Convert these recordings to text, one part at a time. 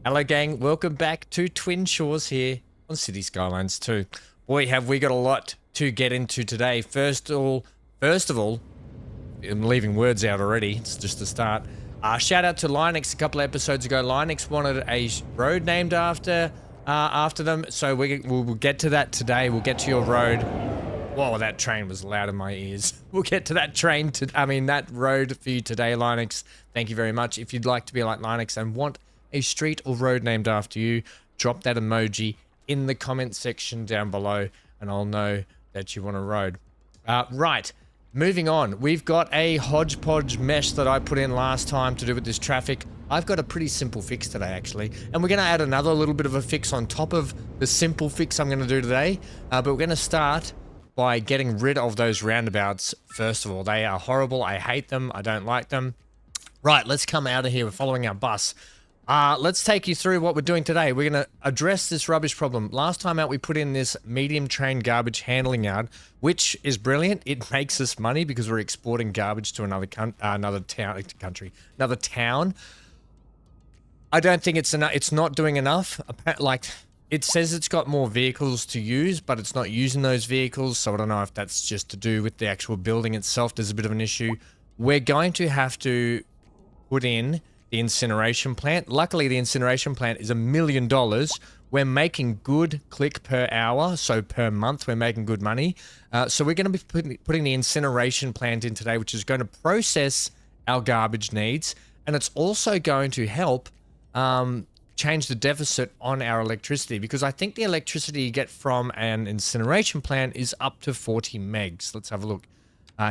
Hello gang, welcome back to Twin Shores here on City Skylines 2. Boy, have we got a lot to get into today. First of all, I'm leaving words out already, it's just the start. Shout out to Linux a couple of episodes ago. Linux wanted a road named after them, so we'll get to that today. We'll get to your road. Whoa, that train was loud in my ears. We'll get to that that road for you today, Linux. Thank you very much. If you'd like to be like Linux and want a street or road named after you, drop that emoji in the comment section down below and I'll know that you want a road. Right, moving on. We've got a hodgepodge mesh that I put in last time to do with this traffic. I've got a pretty simple fix today, actually. And we're going to add another little bit of a fix on top of the simple fix I'm going to do today. But we're going to start by getting rid of those roundabouts. First of all, they are horrible. I hate them. I don't like them. Right, let's come out of here. We're following our bus. Let's take you through what we're doing today. We're going to address this rubbish problem. Last time out, we put in this medium train garbage handling yard, which is brilliant. It makes us money because we're exporting garbage to another town. I don't think it's enough. It's not doing enough. Like, it says it's got more vehicles to use, but it's not using those vehicles. So I don't know if that's just to do with the actual building itself. There's a bit of an issue. We're going to have to put in the incineration plant. Luckily, the incineration plant is $1 million. We're making good click per hour, so per month we're making good money. So we're going to be putting the incineration plant in today, which is going to process our garbage needs, and it's also going to help change the deficit on our electricity, because I think the electricity you get from an incineration plant is up to 40 megs. Let's have a look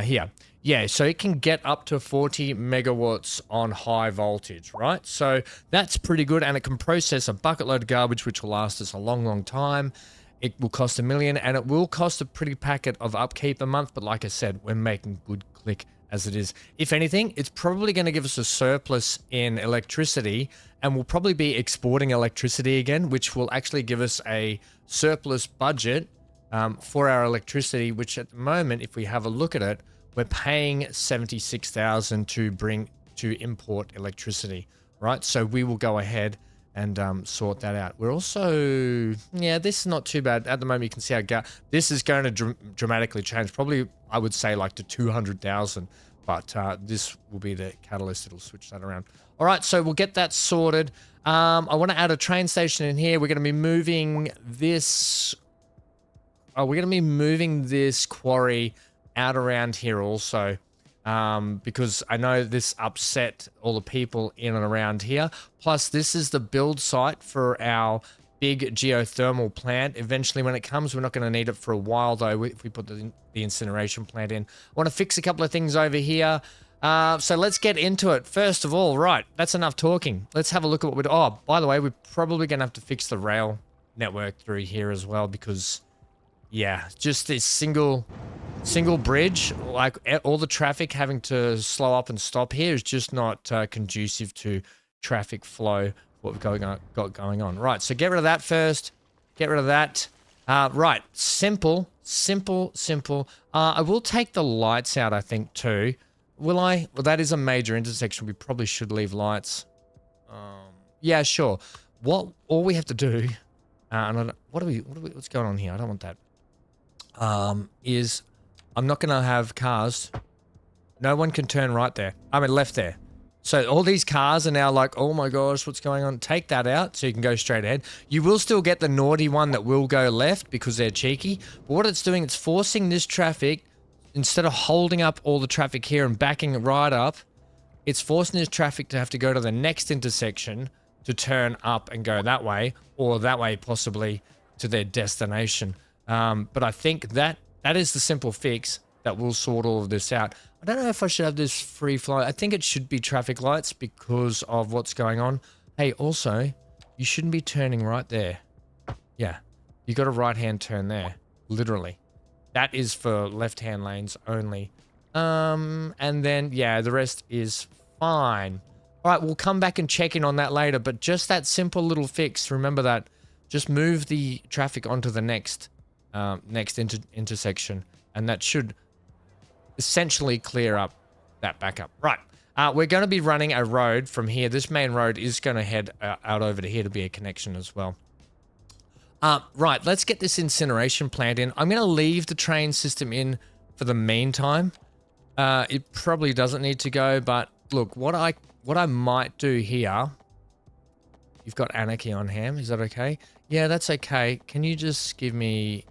here. Yeah, so it can get up to 40 megawatts on high voltage, right? So that's pretty good, and it can process a bucket load of garbage, which will last us a long, long time. It will cost $1 million, and it will cost a pretty packet of upkeep a month, but like I said, we're making good click as it is. If anything, it's probably going to give us a surplus in electricity, and we'll probably be exporting electricity again, which will actually give us a surplus budget for our electricity, which at the moment, if we have a look at it, we're paying $76,000 to import electricity, right? So we will go ahead and sort that out. We're also, yeah, this is not too bad. At the moment, you can see our this is going to dramatically change. Probably, I would say, like to 200,000, but this will be the catalyst. It'll switch that around. All right, so we'll get that sorted. I want to add a train station in here. We're going to be moving this. Oh, we're going to be moving this quarry out around here also, because I know this upset all the people in and around here. Plus, this is the build site for our big geothermal plant. Eventually, when it comes, we're not going to need it for a while, though, if we put the incineration plant in. I want to fix a couple of things over here. So let's get into it. First of all, right, that's enough talking. Let's have a look at what we're doing. Oh, by the way, we're probably going to have to fix the rail network through here as well, because, yeah, just this single bridge, like all the traffic having to slow up and stop here is just not conducive to traffic flow, what we've got going on. Right, so get rid of that first. Get rid of that. Right, simple. I will take the lights out, I think, too. Will I? Well, that is a major intersection. We probably should leave lights. Yeah, sure. All we have to do, what's going on here? I don't want that. Is I'm not going to have cars. No one can turn right there. I mean, left there. So all these cars are now like, oh my gosh, what's going on? Take that out so you can go straight ahead. You will still get the naughty one that will go left because they're cheeky. But what it's doing, it's forcing this traffic, instead of holding up all the traffic here and backing it right up, it's forcing this traffic to have to go to the next intersection to turn up and go that way, or that way possibly to their destination. But I think that is the simple fix that will sort all of this out. I don't know if I should have this free flow. I think it should be traffic lights because of what's going on. Hey, also, you shouldn't be turning right there. Yeah, you got a right-hand turn there, literally. That is for left-hand lanes only. And then, yeah, the rest is fine. All right, we'll come back and check in on that later, but just that simple little fix, remember that. Just move the traffic onto the next intersection, and that should essentially clear up that backup. Right, We're going to be running a road from here. This main road is going to head out over to here to be a connection as well. Right, let's get this incineration plant in. I'm going to leave the train system in for the meantime. It probably doesn't need to go, but look, what I might do here. You've got anarchy on ham. Is that okay? Yeah, that's okay. Can you just give me...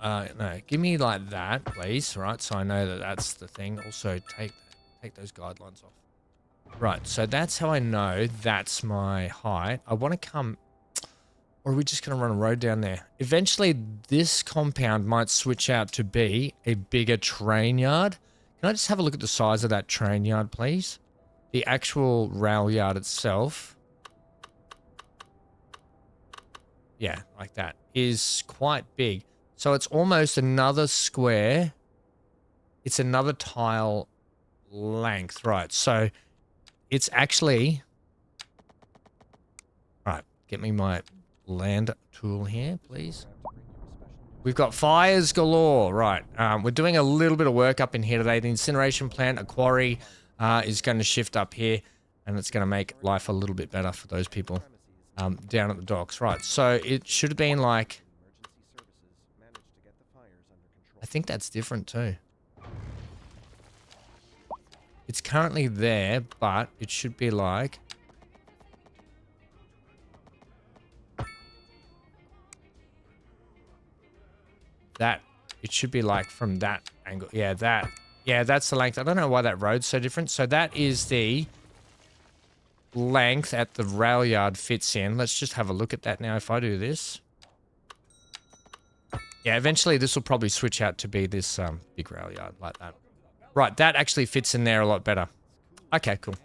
no, give me like that, please. Right, so I know that that's the thing. Also, take those guidelines off. Right, so that's how I know that's my height. I want to come... Or are we just going to run a road down there? Eventually, this compound might switch out to be a bigger train yard. Can I just have a look at the size of that train yard, please? The actual rail yard itself, yeah, like that, is quite big. So it's almost another square. It's another tile length, right? So it's actually... Right, get me my land tool here, please. We've got fires galore, right. We're doing a little bit of work up in here today. The incineration plant, a quarry... is going to shift up here, and it's going to make life a little bit better for those people down at the docks. Right, so it should have been like... I think that's different too. It's currently there, but it should be like... that. It should be like from that angle. Yeah, that... Yeah, that's the length. I don't know why that road's so different. So that is the length at the rail yard fits in. Let's just have a look at that now if I do this. Yeah, eventually this will probably switch out to be this big rail yard like that. Right, that actually fits in there a lot better. Okay, cool.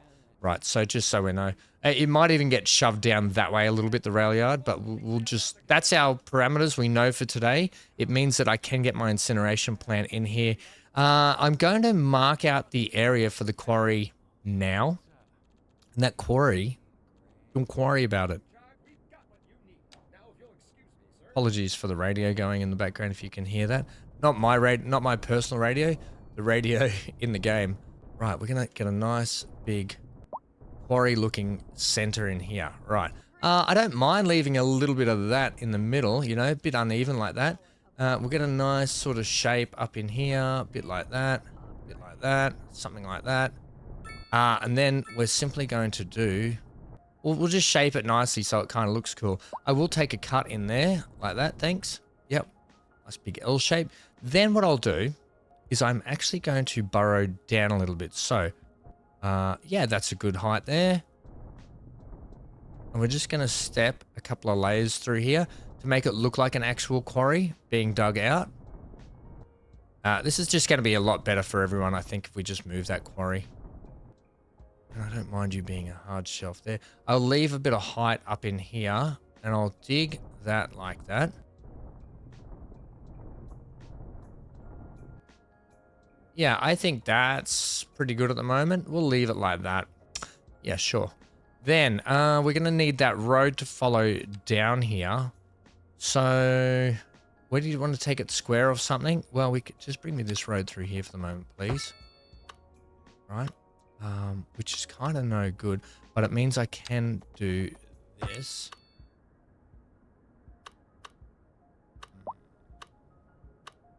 Right, so just so we know. It might even get shoved down that way a little bit, the rail yard, but we'll just... That's our parameters we know for today. It means that I can get my incineration plant in here. I'm going to mark out the area for the quarry now. And that quarry, don't worry about it. Apologies for the radio going in the background if you can hear that. Not my personal radio, the radio in the game. Right, we're going to get a nice big quarry looking center in here. Right. I don't mind leaving a little bit of that in the middle, you know, a bit uneven like that. We'll get a nice sort of shape up in here, a bit like that, something like that. And then we're simply going to do... We'll just shape it nicely so it kind of looks cool. I will take a cut in there, like that, thanks. Yep, nice big L shape. Then what I'll do is I'm actually going to burrow down a little bit. So, yeah, that's a good height there. And we're just going to step a couple of layers through here to make it look like an actual quarry being dug out. This is just going to be a lot better for everyone, I think, if we just move that quarry. And I don't mind you being a hard shelf there. I'll leave a bit of height up in here, and I'll dig that like that. Yeah, I think that's pretty good at the moment. We'll leave it like that. Yeah, sure. Then, we're going to need that road to follow down here. So, where do you want to take it? Square or something? Well, we could just bring me this road through here for the moment, please. Right. Which is kind of no good, but it means I can do this.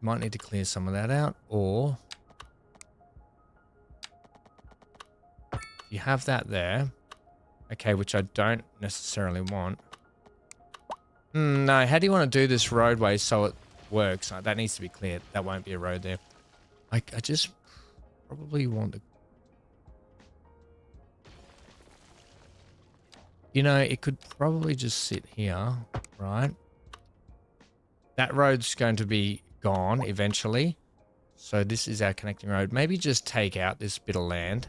Might need to clear some of that out, or if you have that there, okay, which I don't necessarily want. No, how do you want to do this roadway so it works? That needs to be cleared. That won't be a road there. I just probably want to... You know, it could probably just sit here, right? That road's going to be gone eventually. So this is our connecting road. Maybe just take out this bit of land.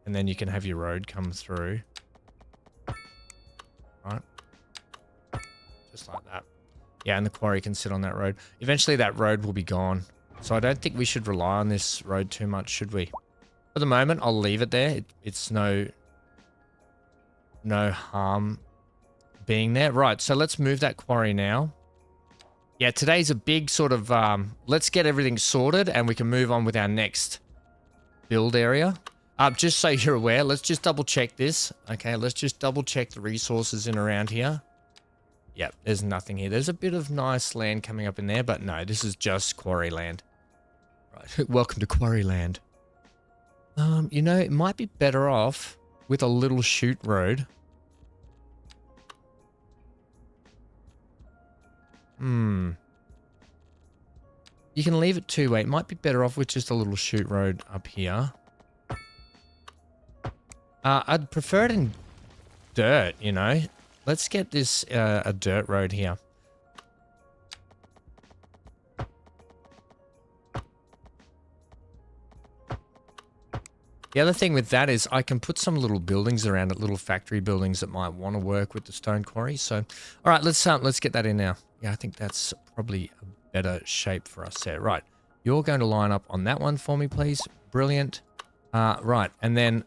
And then you can have your road come through. Right? Just like that. Yeah, and the quarry can sit on that road. Eventually that road will be gone. So I don't think we should rely on this road too much, should we? For the moment, I'll leave it there. It's no harm being there. Right, so let's move that quarry now Yeah, today's a big sort of, let's get everything sorted and we can move on with our next build area. Just so you're aware, let's just double check this. Okay, let's just double check the resources in around here. Yep, there's nothing here. There's a bit of nice land coming up in there, but no, this is just quarry land. Right, welcome to quarry land. You know, it might be better off with a little shoot road. You can leave it two-way. It might be better off with just a little shoot road up here. I'd prefer it in dirt, you know. Let's get this a dirt road here. The other thing with that is I can put some little buildings around it, little factory buildings that might want to work with the stone quarry. So, all right, let's get that in now. Yeah, I think that's probably a better shape for us there. Right, you're going to line up on that one for me, please. Brilliant. Right, and then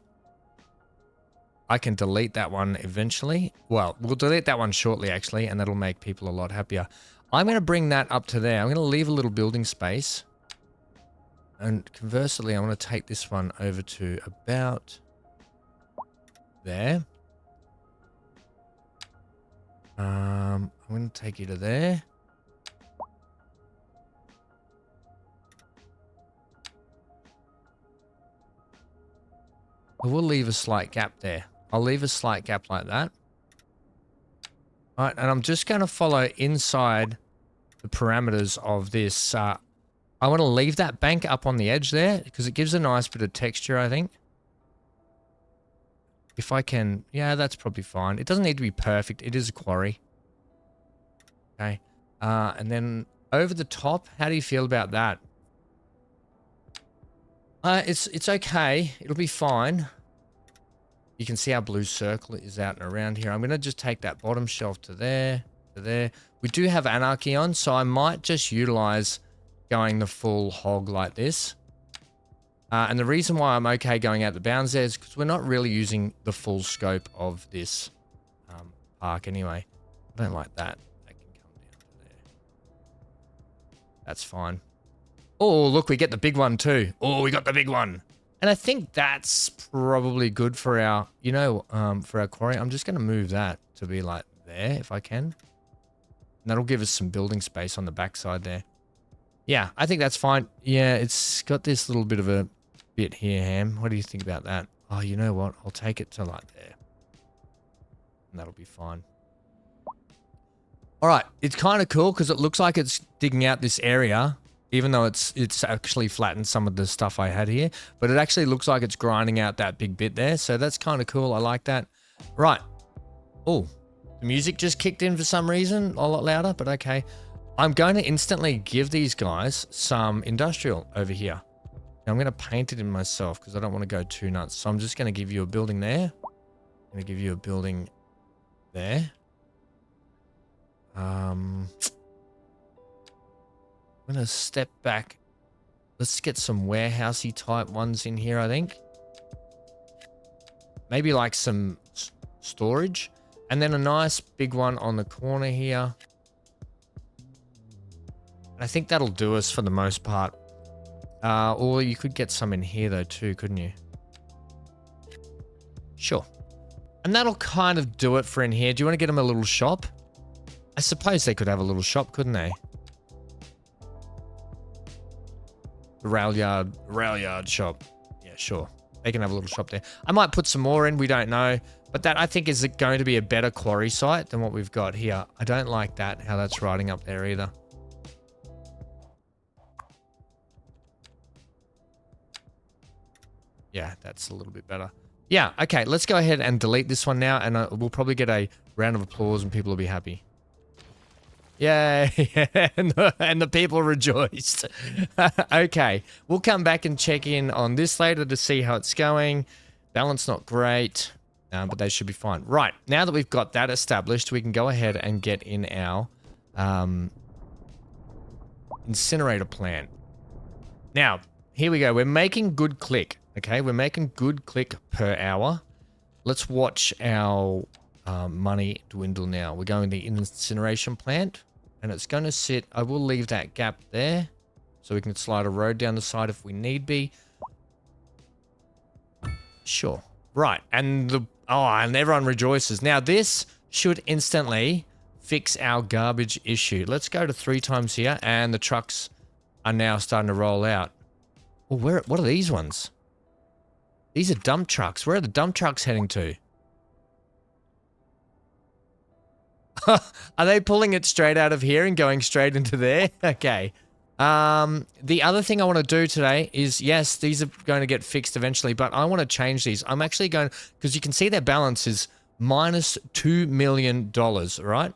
I can delete that one eventually. Well, we'll delete that one shortly, actually, and that'll make people a lot happier. I'm going to bring that up to there. I'm going to leave a little building space. And conversely, I'm going to take this one over to about there. I'm going to take you to there. I will leave a slight gap there. I'll leave a slight gap like that. All right, and I'm just going to follow inside the parameters of this. I want to leave that bank up on the edge there because it gives a nice bit of texture, I think. If I can, yeah, that's probably fine. It doesn't need to be perfect. It is a quarry. Okay. And then over the top, how do you feel about that? It's okay. It'll be fine. You can see our blue circle is out and around here. I'm going to just take that bottom shelf to there, to there. We do have anarchy on, so I might just utilize going the full hog like this. And the reason why I'm okay going out the bounds there is because we're not really using the full scope of this park anyway. I don't like that. That can come down to there. That's fine. Oh, look, we get the big one too. Oh, we got the big one. And I think that's probably good for our, you know, for our quarry. I'm just going to move that to be like there if I can. And that'll give us some building space on the backside there. Yeah, I think that's fine. Yeah, it's got this little bit of a bit here, Ham. What do you think about that? Oh, you know what? I'll take it to like there. And that'll be fine. All right, it's kind of cool because it looks like it's digging out this area, even though it's actually flattened some of the stuff I had here. But it actually looks like it's grinding out that big bit there. So that's kind of cool. I like that. Right. Oh, the music just kicked in for some reason. A lot louder, but okay. I'm going to instantly give these guys some industrial over here. Now I'm going to paint it in myself because I don't want to go too nuts. So I'm just going to give you a building there. I'm going to give you a building there. I'm going to step back. Let's get some warehousey type ones in here, I think. Maybe like some storage. And then a nice big one on the corner here. I think that'll do us for the most part. Or you could get some in here though too, couldn't you? Sure. And that'll kind of do it for in here. Do you want to get them a little shop? I suppose they could have a little shop, couldn't they? The rail yard shop. Yeah, sure. They can have a little shop there. I might put some more in, we don't know. But that I think is going to be a better quarry site than what we've got here. I don't like that, how that's riding up there either. Yeah, that's a little bit better. Yeah, okay, let's go ahead and delete this one now, and we'll probably get a round of applause and people will be happy. Yay, and the people rejoiced. Okay, we'll come back and check in on this later to see how it's going. Balance not great, but they should be fine. Right, now that we've got that established, we can go ahead and get in our incinerator plant. Now, here we go. We're making good click. Okay, we're making good click per hour. Let's watch our money dwindle now. We're going to the incineration plant. And it's going to sit, I will leave that gap there so we can slide a road down the side if we need be. Sure. Right. And and everyone rejoices. Now this should instantly fix our garbage issue. Let's go to 3 times here, and the trucks are now starting to roll out. Well, what are these ones? These are dump trucks. Where are the dump trucks heading to? Are they pulling it straight out of here and going straight into there? Okay. The other thing I want to do today is, yes, these are going to get fixed eventually, but I want to change these. I'm actually going, because you can see their balance is minus $2 million, right?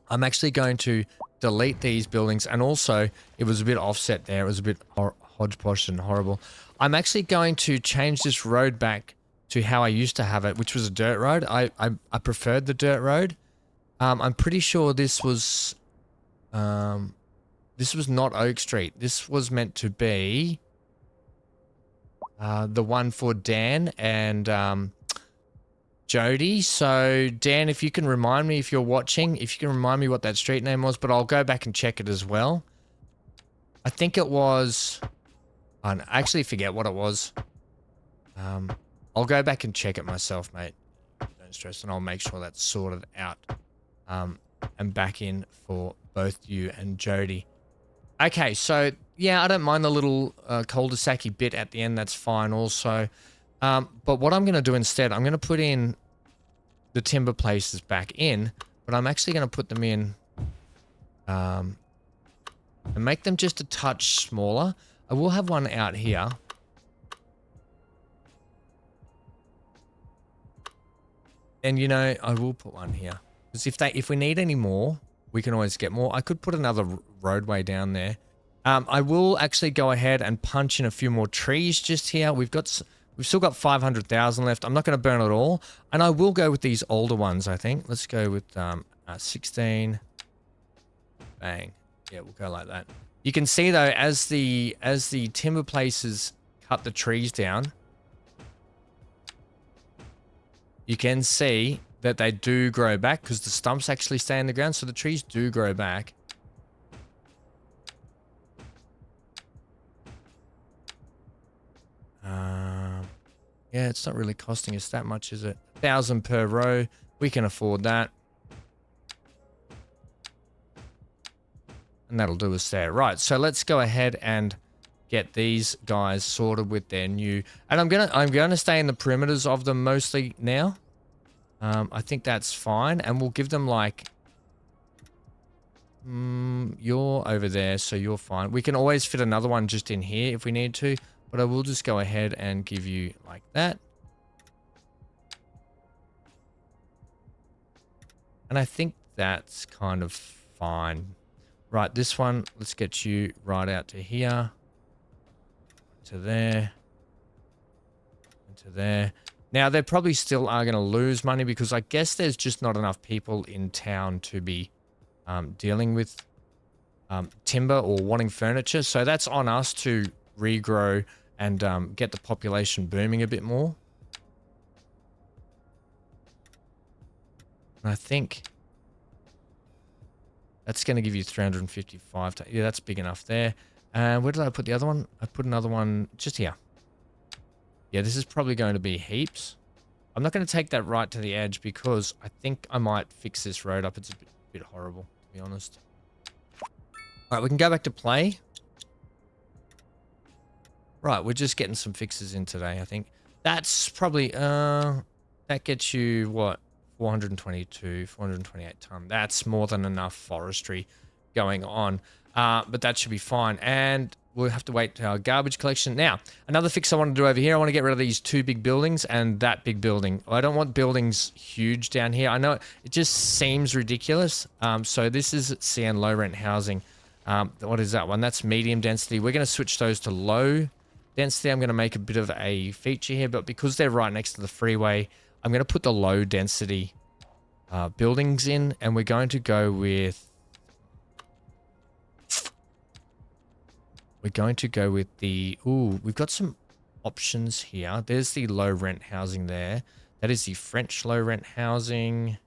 I'm actually going to delete these buildings, and also it was a bit offset there. It was a bit hodgepodge and horrible. I'm actually going to change this road back to how I used to have it, which was a dirt road. I preferred the dirt road. I'm pretty sure this was not Oak Street. This was meant to be the one for Dan and Jody. So Dan, if you can remind me, if you're watching, if you can remind me what that street name was, but I'll go back and check it as well. I think it was, I actually forget what it was. I'll go back and check it myself, mate. Don't stress, and I'll make sure that's sorted out. And back in for both you and Jody. Okay, so yeah, I don't mind the little cul-de-sac-y bit at the end. That's fine also. But what I'm going to do instead, I'm going to put in the timber places back in, but I'm actually going to put them in and make them just a touch smaller. I will have one out here. And you know, I will put one here. Because if we need any more, we can always get more. I could put another roadway down there. I will actually go ahead and punch in a few more trees just here. We've still got 500,000 left. I'm not going to burn it all, and I will go with these older ones. I think. Let's go with 16. Bang. Yeah, we'll go like that. You can see though, as the timber places cut the trees down, you can see that they do grow back because the stumps actually stay in the ground, so the trees do grow back. Yeah, it's not really costing us that much, is it? 1,000 per row. We can afford that. And that'll do us there. Right, so let's go ahead and get these guys sorted with their new... And I'm gonna stay in the perimeters of them mostly now. I think that's fine, and we'll give them like... you're over there, so you're fine. We can always fit another one just in here if we need to, but I will just go ahead and give you like that. And I think that's kind of fine. Right, this one, let's get you right out to here. To there. And to there. Now, they probably still are going to lose money because I guess there's just not enough people in town to be dealing with timber or wanting furniture. So that's on us to regrow and get the population booming a bit more. And I think that's going to give you 355. Yeah, that's big enough there. And where did I put the other one? I put another one just here. Yeah, this is probably going to be heaps. I'm not going to take that right to the edge because I think I might fix this road up. It's a bit horrible, to be honest. All right, we can go back to play. Right, we're just getting some fixes in today, I think. That's probably, that gets you, what, 422, 428 ton. That's more than enough forestry going on. But that should be fine. And we'll have to wait to our garbage collection. Now, another fix I want to do over here, I want to get rid of these 2 big buildings and that big building. I don't want buildings huge down here. I know it just seems ridiculous. So this is CN low rent housing. What is that one? That's medium density. We're going to switch those to low density. I'm going to make a bit of a feature here, but because they're right next to the freeway, I'm going to put the low density buildings in, and we're going to go with... We're going to go with the... Ooh, we've got some options here. There's the low rent housing there. That is the French low rent housing.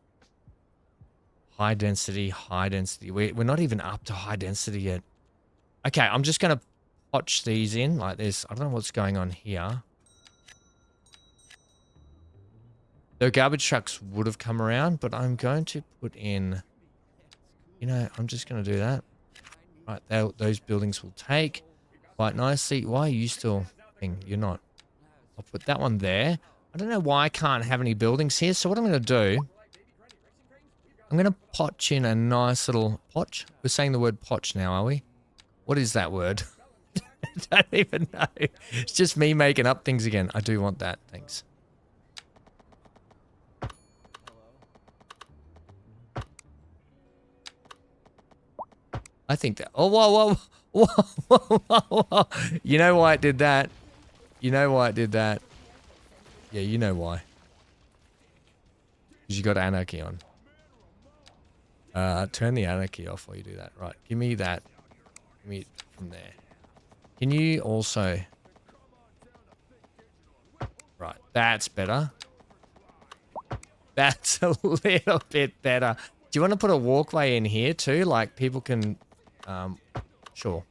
High density, high density. We're not even up to high density yet. Okay, I'm just going to potch these in like this. I don't know what's going on here. The garbage trucks would have come around, but I'm going to put in... You know, I'm just going to do that. Right, those buildings will take quite nicely. Why are you still... You're not. I'll put that one there. I don't know why I can't have any buildings here, so what I'm going to do... I'm going to potch in a nice little... Potch? We're saying the word potch now, are we? What is that word? I don't even know. It's just me making up things again. I do want that. Thanks. I think that... Oh, whoa, whoa, whoa, whoa, whoa, whoa. You know why it did that? You know why it did that? Yeah, you know why. Because you got anarchy on. Turn the anarchy off while you do that. Right, give me that. Give me it from there. Can you also... Right, that's better. That's a little bit better. Do you want to put a walkway in here too? Like people can... Sure.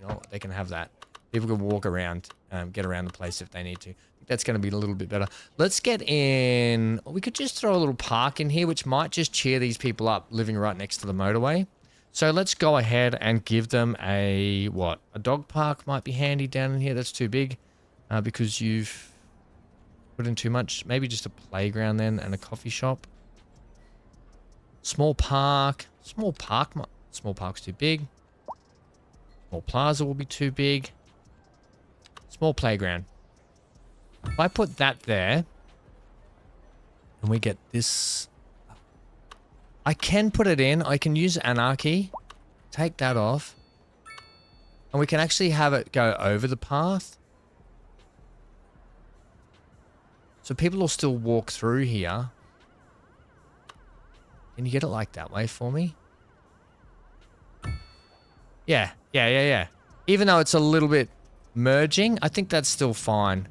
You know, they can have that. People can walk around, get around the place if they need to. I think that's going to be a little bit better. Let's get in... We could just throw a little park in here, which might just cheer these people up living right next to the motorway. So let's go ahead and give them a... What? A dog park might be handy down in here. That's too big because you've put in too much. Maybe just a playground then and a coffee shop. Small park. Small park. Small park's too big. Small plaza will be too big. Small playground. If I put that there, and we get this... I can put it in. I can use anarchy. Take that off. And we can actually have it go over the path. So people will still walk through here. Can you get it like that way for me? Yeah. Even though it's a little bit merging, I think that's still fine.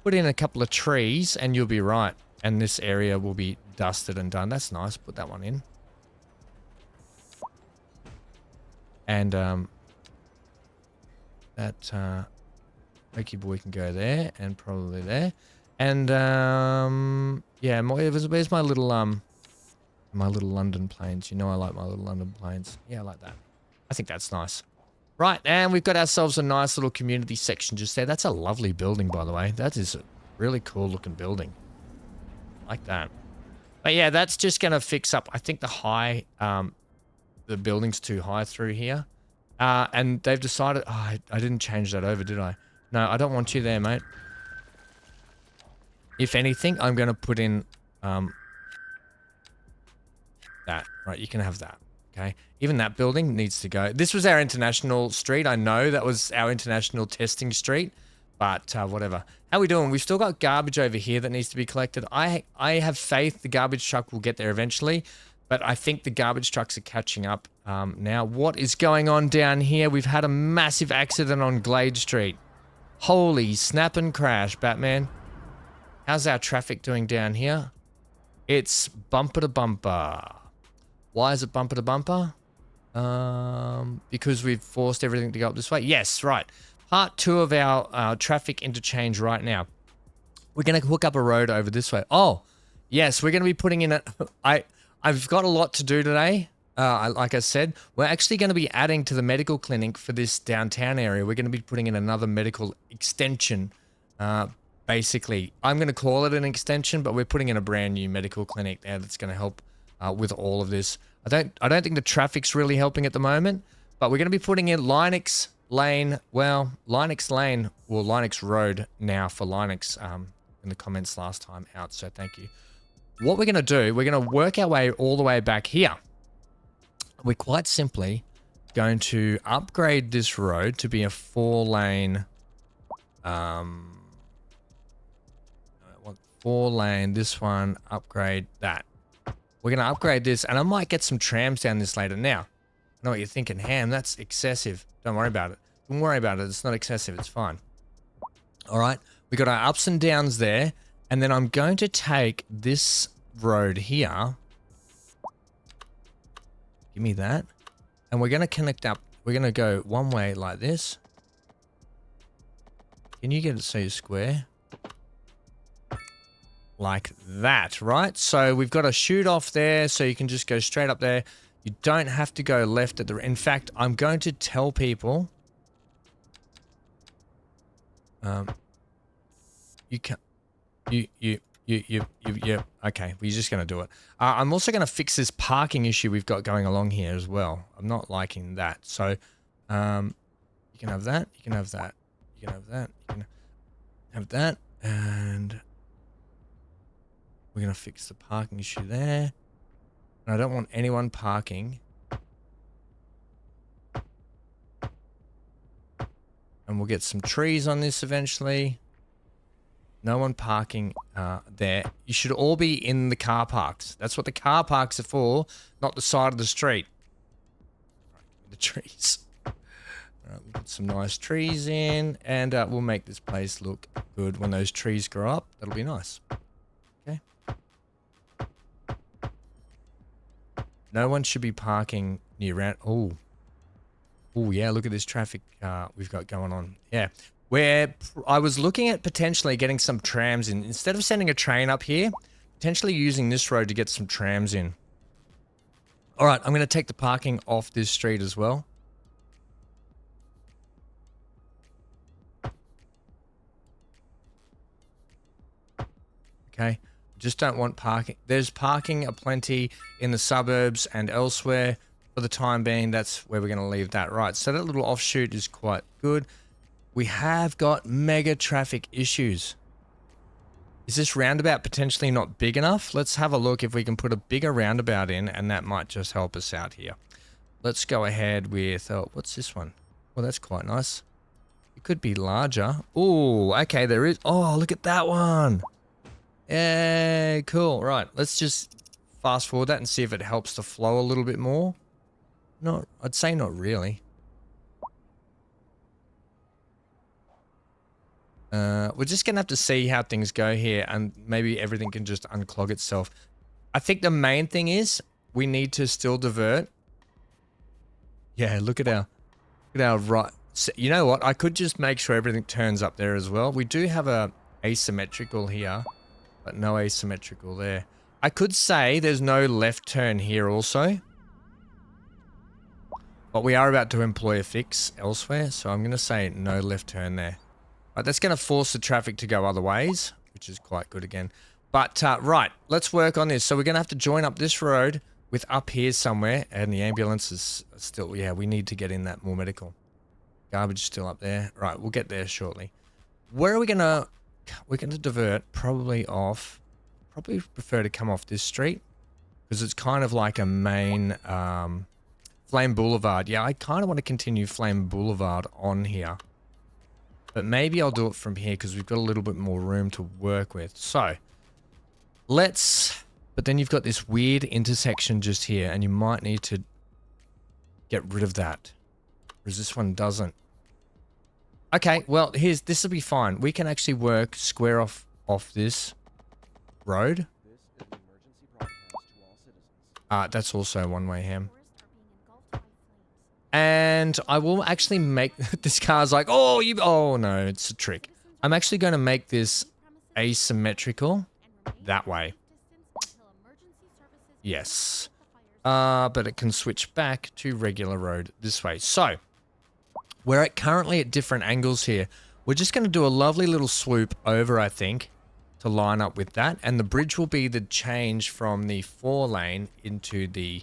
Put in a couple of trees and you'll be right. And this area will be dusted and done. That's nice. Put that one in. And that Okie boy can go there and probably there. And yeah, where's my little London planes? You know I like my little London planes. Yeah, I like that. I think that's nice. Right, and we've got ourselves a nice little community section just there. That's a lovely building, by the way. That is a really cool looking building. Like that. But yeah, that's just going to fix up, I think, the building's too high through here. And they've decided, I didn't change that over, did I? No, I don't want you there, mate. If anything, I'm going to put in that. Right, you can have that. Okay. Even that building needs to go. This was our international street. I know that was our international testing street, but whatever. How we doing? We've still got garbage over here that needs to be collected. I have faith the garbage truck will get there eventually, but I think the garbage trucks are catching up now. What is going on down here? We've had a massive accident on Glade Street. Holy snap and crash, Batman. How's our traffic doing down here? It's bumper to bumper. Why is it bumper to bumper? Because we've forced everything to go up this way. Yes, right. Part 2 of our traffic interchange right now. We're going to hook up a road over this way. Oh, yes, we're going to be putting in I've got a lot to do today. Like I said, we're actually going to be adding to the medical clinic for this downtown area. We're going to be putting in another medical extension. Basically, I'm going to call it an extension, but we're putting in a brand new medical clinic there that's going to help with all of this. I don't think the traffic's really helping at the moment, but we're going to be putting in Linux Lane, well, Linux Lane, or Linux Road now for Linux in the comments last time out, so thank you. What we're going to do, we're going to work our way all the way back here. We're quite simply going to upgrade this road to be a 4-lane, 4-lane, this one, upgrade that. We're going to upgrade this, and I might get some trams down this later. Now, I know what you're thinking, Ham, that's excessive. Don't worry about it. Don't worry about it. It's not excessive. It's fine. All right. We got our ups and downs there, and then I'm going to take this road here, Give me that. And we're going to connect up. We're going to go one way like this. Can you get it so you're square? Like that, right? So we've got a chute off there, so you can just go straight up there. You don't have to go left at the... In fact, I'm going to tell people... you can... Yeah. Okay, we're just going to do it. I'm also going to fix this parking issue we've got going along here as well. I'm not liking that. So, you can have that. You can have that. You can have that. You can have that. And we're going to fix the parking issue there. And I don't want anyone parking. And we'll get some trees on this eventually. No one parking there. You should all be in the car parks. That's what the car parks are for, not the side of the street. All right, the trees. All right, we'll put some nice trees in, and we'll make this place look good when those trees grow up. That'll be nice. Okay. No one should be parking near around. Oh, yeah, look at this traffic we've got going on. Yeah. Where I was looking at potentially getting some trams in. Instead of sending a train up here, potentially using this road to get some trams in. All right, I'm going to take the parking off this street as well. Okay, just don't want parking. There's parking aplenty in the suburbs and elsewhere. For the time being, that's where we're going to leave that. Right, so that little offshoot is quite good. We have got mega traffic issues. Is this roundabout potentially not big enough? Let's have a look if we can put a bigger roundabout in, and that might just help us out here. Let's go ahead with, oh, what's this one? Well, that's quite nice. It could be larger. Oh, okay, there is. Oh, look at that one. Yeah, cool. Right, let's just fast forward that and see if it helps to flow a little bit more. Not, I'd say not really. We're just going to have to see how things go here, and maybe everything can just unclog itself. I think the main thing is we need to still divert. Yeah, look at our right. So, you know what? I could just make sure everything turns up there as well. We do have a asymmetrical here, but no asymmetrical there. I could say there's no left turn here also. But we are about to employ a fix elsewhere, so I'm going to say no left turn there. Right, that's going to force the traffic to go other ways, which is quite good again. But, right, let's work on this. So we're going to have to join up this road with up here somewhere, and the ambulance is still, yeah, we need to get in that more medical. Garbage still up there. Right, we'll get there shortly. Where are we going to, we're going to divert probably off, probably prefer to come off this street, because it's kind of like a main, Flame Boulevard. Yeah, I kind of want to continue Flame Boulevard on here. But maybe I'll do it from here because we've got a little bit more room to work with. So, let's... But then you've got this weird intersection just here, and you might need to get rid of that. Whereas this one doesn't. Okay, well, this will be fine. We can actually work square off this road. That's also one-way ham. And I will actually make this car's like, oh no, it's a trick. I'm actually going to make this asymmetrical that way. Yes. But it can switch back to regular road this way. So we're currently at different angles here. We're just going to do a lovely little swoop over, I think, to line up with that. And the bridge will be the change from the 4-lane into the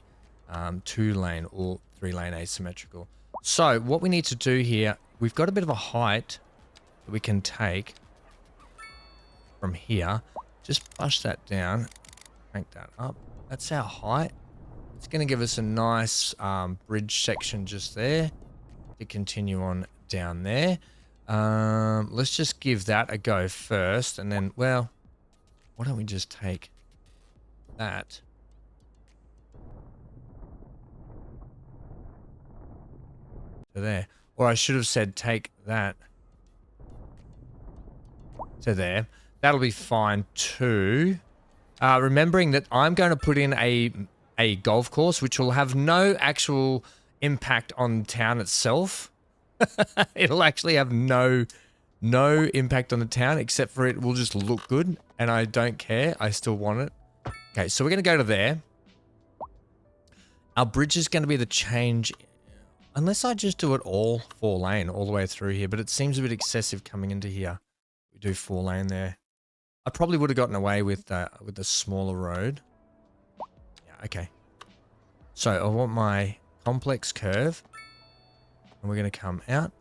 2-lane or 3-lane asymmetrical. So what we need to do here, we've got a bit of a height that we can take from here. Just push that down, crank that up. That's our height. It's going to give us a nice bridge section just there to continue on down there. Let's just give that a go first, and then, well, why don't we just take that to there. Or I should have said take that to there. That'll be fine too. Remembering that I'm going to put in a a golf course, which will have no actual impact on town itself. It'll actually have no impact on the town, except for it will just look good, and I don't care. I still want it. Okay, so we're going to go to there. Our bridge is going to be the change, unless I just do it all 4-lane all the way through here, but it seems a bit excessive coming into here. We do 4-lane there. I probably would have gotten away with the smaller road. Yeah, okay. So I want my complex curve, and we're going to come out.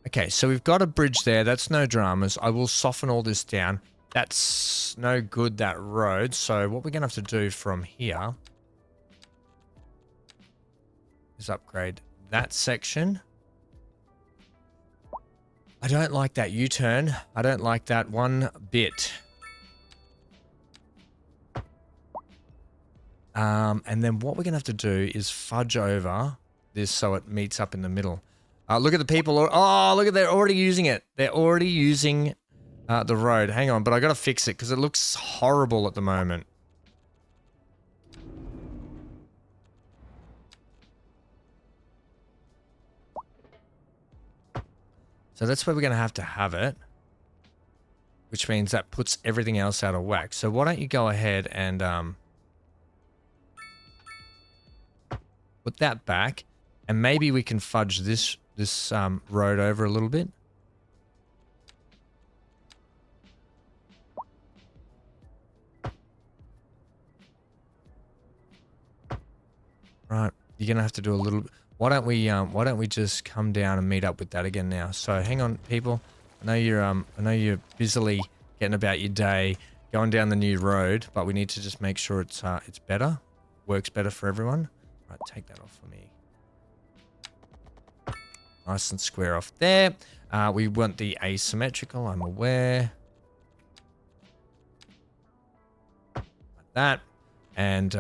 Okay, so we've got a bridge there. That's no dramas. I will soften all this down. That's no good, that road. So what we're going to have to do from here is upgrade that section. I don't like that U-turn. I don't like that one bit. And then what we're going to have to do is fudge over this so it meets up in the middle. Look at the people. Oh, look at, they're already using it. They're already using the road. Hang on, but I got to fix it because it looks horrible at the moment. So that's where we're going to have it, which means that puts everything else out of whack. So why don't you go ahead and put that back, and maybe we can fudge this road over a little bit. Right, you're gonna have to do a little. Why don't we just come down and meet up with that again now? So hang on, people. I know you're busily getting about your day, going down the new road, but we need to just make sure it's better, works better for everyone. Right, take that off for me. Nice and square off there. We want the asymmetrical, I'm aware. Like that. And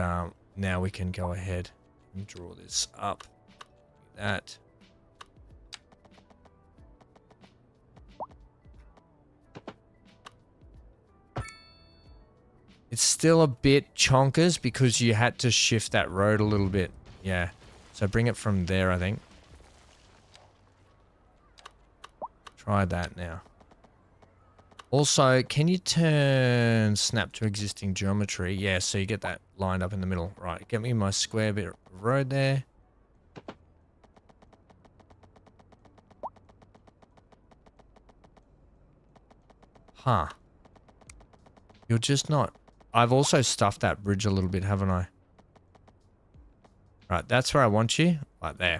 now we can go ahead and draw this up. Like that. It's still a bit chonkers because you had to shift that road a little bit. Yeah. So bring it from there, I think. Try that now. Also, can you turn snap to existing geometry? Yeah, so you get that lined up in the middle. Right, get me my square bit of road there. Huh. You're just not... I've also stuffed that bridge a little bit, haven't I? Right, that's where I want you. Right there.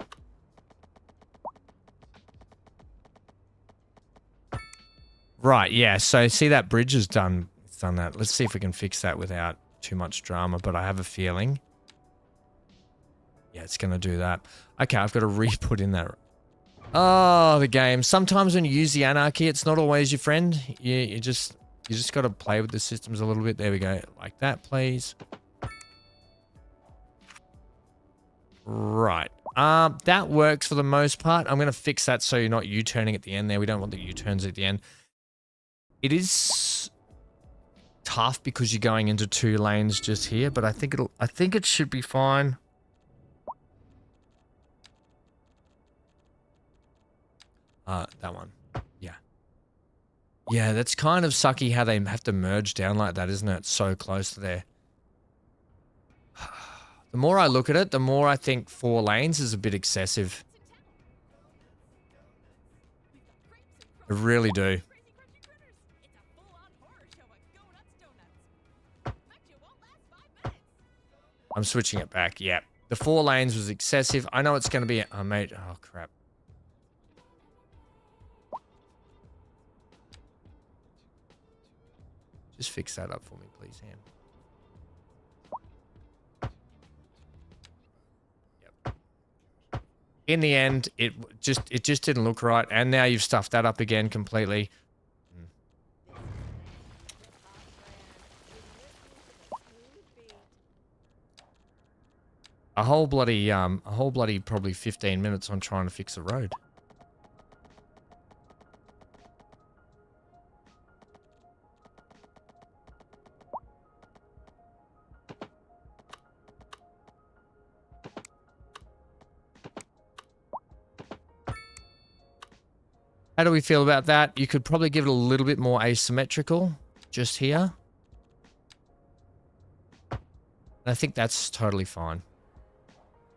Right, yeah, so see that bridge has done that. Let's see if we can fix that without too much drama, but I have a feeling. Yeah, it's going to do that. Okay, I've got to re-put in that. Oh, the game. Sometimes when you use the anarchy, it's not always your friend. You just got to play with the systems a little bit. There we go. Like that, please. Right. That works for the most part. I'm going to fix that so you're not U-turning at the end there. We don't want the U-turns at the end. It is tough because you're going into 2 lanes just here, but I think it should be fine. That one. Yeah. Yeah, that's kind of sucky how they have to merge down like that, isn't it? It's so close to there. The more I look at it, the more I think 4 lanes is a bit excessive. I really do. I'm switching it back. Yeah. The 4 lanes was excessive. I know it's going to be... Oh, mate. Oh, crap. Just fix that up for me, please, Ham. Yep. In the end, it just didn't look right. And now you've stuffed that up again completely. a whole bloody probably 15 minutes on trying to fix the road. How do we feel about that? You could probably give it a little bit more asymmetrical just here. And I think that's totally fine.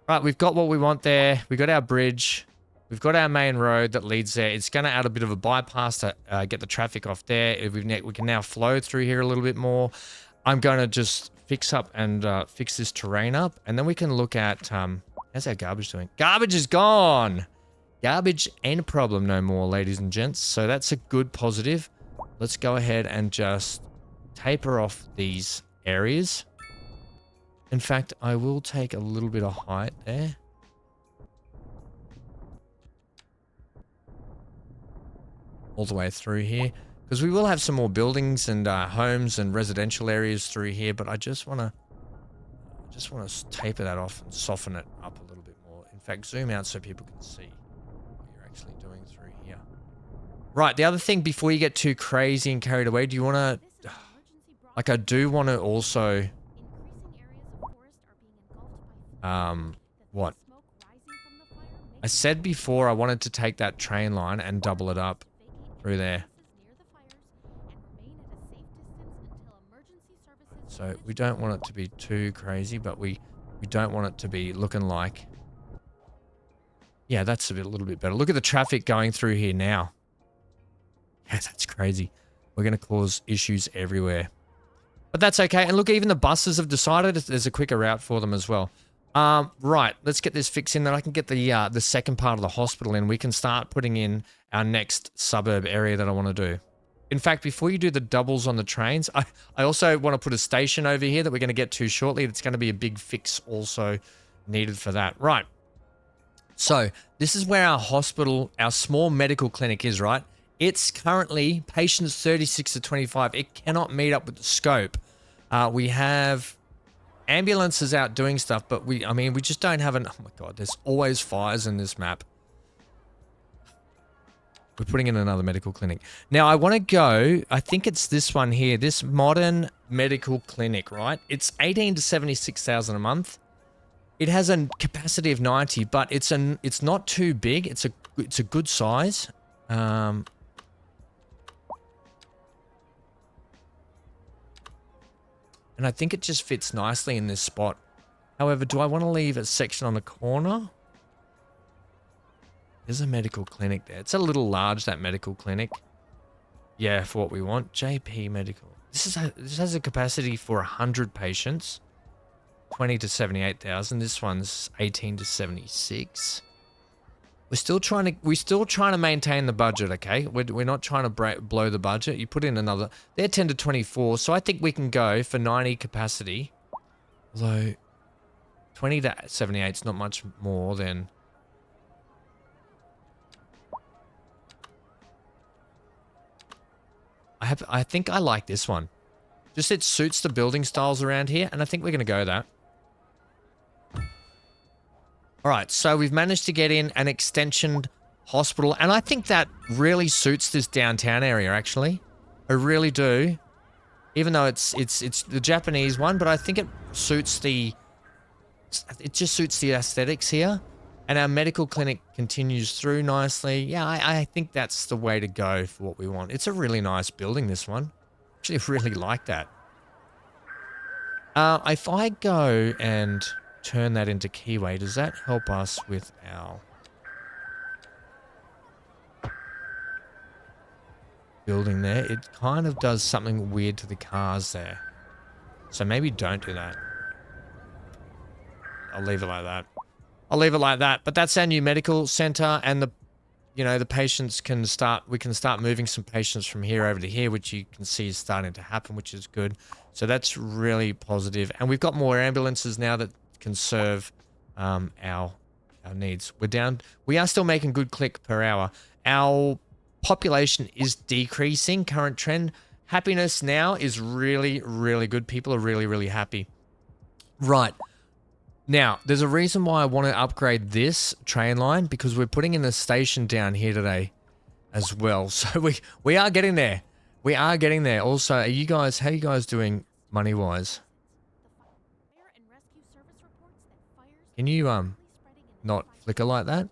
Right, we've got what we want there. We've got our bridge. We've got our main road that leads there. It's going to add a bit of a bypass to get the traffic off there. We can now flow through here a little bit more. I'm going to just fix up and fix this terrain up. And then we can look at... how's our garbage doing? Garbage is gone! Garbage ain't a problem no more, ladies and gents. So that's a good positive. Let's go ahead and just taper off these areas. In fact, I will take a little bit of height there. All the way through here. Because we will have some more buildings and homes and residential areas through here. But I just want to taper that off and soften it up a little bit more. In fact, zoom out so people can see. Doing through here. Right, the other thing before you get too crazy and carried away, do you want to... Like, I do want to also... What? I said before I wanted to take that train line and double it up through there. So, we don't want it to be too crazy, but we don't want it to be looking like... Yeah, that's a little bit better. Look at the traffic going through here now. Yeah, that's crazy. We're going to cause issues everywhere. But that's okay. And look, even the buses have decided there's a quicker route for them as well. Right, let's get this fixed in. Then I can get the second part of the hospital in. We can start putting in our next suburb area that I want to do. In fact, before you do the doubles on the trains, I also want to put a station over here that we're going to get to shortly. It's going to be a big fix also needed for that. Right. So, this is where our hospital, our small medical clinic is, right? It's currently patients 36 to 25. It cannot meet up with the scope. We have ambulances out doing stuff, but we just don't have an... Oh my god, there's always fires in this map. We're putting in another medical clinic. Now, I want to go... I think it's this one here. This modern medical clinic, right? It's 18 to 76,000 a month. It has a capacity of 90, but it's not too big. It's a good size. And I think it just fits nicely in this spot. However, do I want to leave a section on the corner? There's a medical clinic there. It's a little large, that medical clinic. Yeah, for what we want. JP Medical. This has a capacity for 100 patients. 20 to 78,000. This one's 18 to 76. We're still trying to maintain the budget, okay? We're not trying to blow the budget. You put in another... They're 10 to 24, so I think we can go for 90 capacity. Although, 20 to 78 is not much more than... I think I like this one. Just it suits the building styles around here, and I think we're going to go that. Alright, so we've managed to get in an extension hospital, and I think that really suits this downtown area, actually. I really do. Even though it's the Japanese one, but I think it suits the... It just suits the aesthetics here. And our medical clinic continues through nicely. Yeah, I think that's the way to go for what we want. It's a really nice building, this one. Actually, I really like that. If I go and turn that into keyway, does that help us with our building there? It kind of does something weird to the cars there. So maybe don't do that. I'll leave it like that. I'll leave it like that. But that's our new medical center, and the patients can start... We can start moving some patients from here over to here, which you can see is starting to happen, which is good. So that's really positive. And we've got more ambulances now that can serve our needs. We are still making good click per hour. Our population is decreasing, current trend. Happiness now is really, really good. People are really, really happy. Right. Now, there's a reason why I want to upgrade this train line, because we're putting in a station down here today as well. So we are getting there. We are getting there. Also, how are you guys doing money-wise? Can you not flicker like that?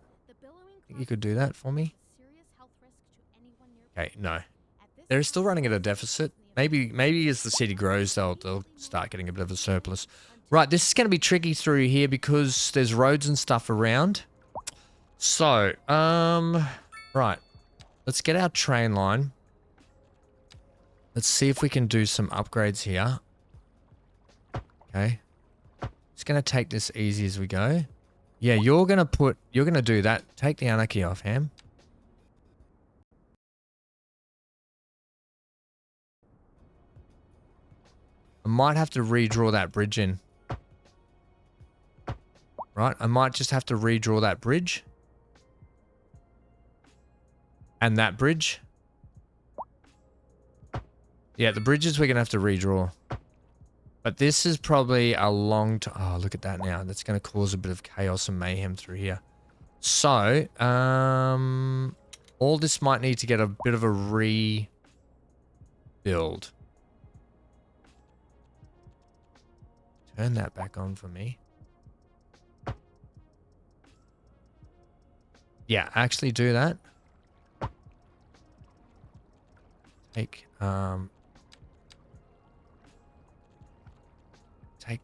Think you could do that for me? Okay, no. They're still running at a deficit. Maybe as the city grows, they'll start getting a bit of a surplus. Right, this is going to be tricky through here because there's roads and stuff around. So, right. Let's get our train line. Let's see if we can do some upgrades here. Okay. Just going to take this easy as we go. Yeah, you're going to do that. Take the anarchy off, Ham. I might have to redraw that bridge in. Right, I might just have to redraw that bridge. And that bridge. Yeah, the bridges we're going to have to redraw. But this is probably a long time. Oh, look at that now. That's going to cause a bit of chaos and mayhem through here. So, all this might need to get a bit of a rebuild. Turn that back on for me. Yeah, actually do that. Take